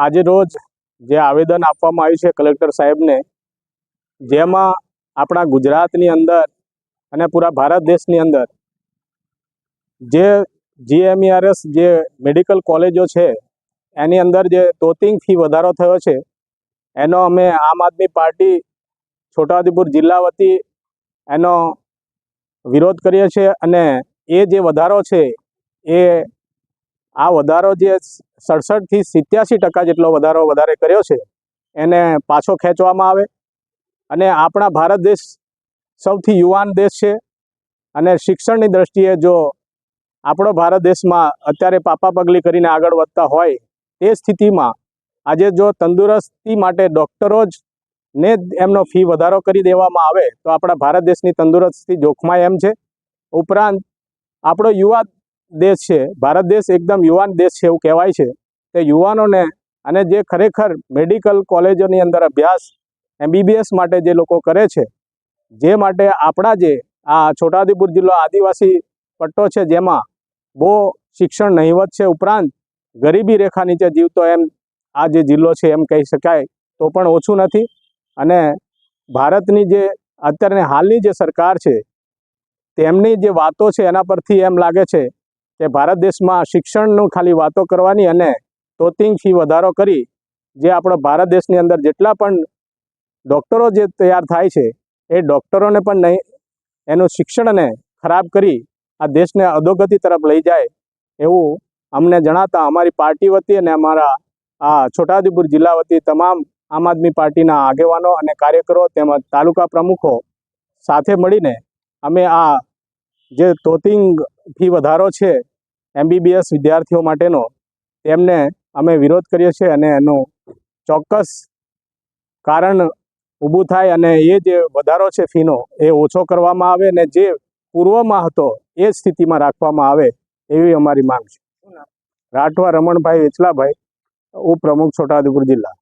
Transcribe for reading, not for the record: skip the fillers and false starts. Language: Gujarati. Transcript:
આજે રોજ જે આવેદન આપવામાં આવ્યું છે કલેક્ટર સાહેબને, જેમાં આપણા ગુજરાતની અંદર અને પૂરા ભારત દેશની અંદર જે GMERS જે મેડિકલ કોલેજો છે એની અંદર જે તોતિંગ ફી વધારો થયો છે એનો અમે આમ આદમી પાર્ટી છોટાઉદેપુર જિલ્લા વતી એનો વિરોધ કરીએ છીએ અને એ જે વધારો છે એ આ વધારો જે 67 થી 87% જેટલો વધારે કર્યો છે એને પાછો ખેંચવામાં આવે અને આપણા ભારત દેશ સૌથી યુવાન દેશ છે અને શિક્ષણની દ્રષ્ટિએ જો આપણો ભારત દેશમાં અત્યારે પાપા પગલી કરીને આગળ વધતા હોય તે સ્થિતિમાં આજે જો તંદુરસ્તી માટે ડૉક્ટરો જ ને એમનો ફી વધારો કરી દેવામાં આવે તો આપણા ભારત દેશની તંદુરસ્તી જોખમાય એમ છે। ઉપરાંત આપણો યુવા દેશ છે, ભારત દેશ એકદમ યુવાન દેશ છે એવું કહેવાય છે। તે યુવાનોને અને જે ખરેખર મેડિકલ કોલેજોની અંદર અભ્યાસ MBBS માટે જે લોકો કરે છે, જે માટે આપણા જે આ છોટાઉદેપુર જિલ્લો આદિવાસી પટ્ટો છે જેમાં બહુ શિક્ષણ નહિવત છે, ઉપરાંત ગરીબી રેખા નીચે જીવતો એમ આ જે જિલ્લો છે એમ કહી શકાય તો પણ ઓછું નથી। અને ભારતની જે અત્યારની હાલની જે સરકાર છે તેમની જે વાતો છે એના પરથી એમ લાગે છે કે ભારત દેશમાં શિક્ષણનું ખાલી વાતો કરવાની અને તોતિંગ ફી વધારો કરી જે આપણો ભારત દેશની અંદર જેટલા પણ ડૉક્ટરો જે તૈયાર થાય છે એ ડૉક્ટરોને પણ નહીં એનું શિક્ષણને ખરાબ કરી આ દેશને અધોગતિ તરફ લઈ જાય એવું અમને જણાતા અમારી પાર્ટી વતી અને અમારા આ છોટાઉદેપુર જિલ્લા વતી તમામ આમ આદમી પાર્ટીના આગેવાનો અને કાર્યકરો તેમજ તાલુકા પ્રમુખો સાથે મળીને અમે આ જે તોતિંગ ફી વધારો છે MBBS વિદ્યાર્થીઓ માટેનો તેમને અમે વિરોધ કરીએ છીએ અને એનું ચોક્કસ કારણ ઊભું થાય અને એ જે વધારો છે ફીનો એ ઓછો કરવામાં આવે અને જે પૂર્વમાં હતો એ સ્થિતિમાં રાખવામાં આવે એવી અમારી માંગ છે। રાઠવા રમણભાઈ વેચલાભાઈ, ઉપપ્રમુખ છોટાઉદેપુર જિલ્લા।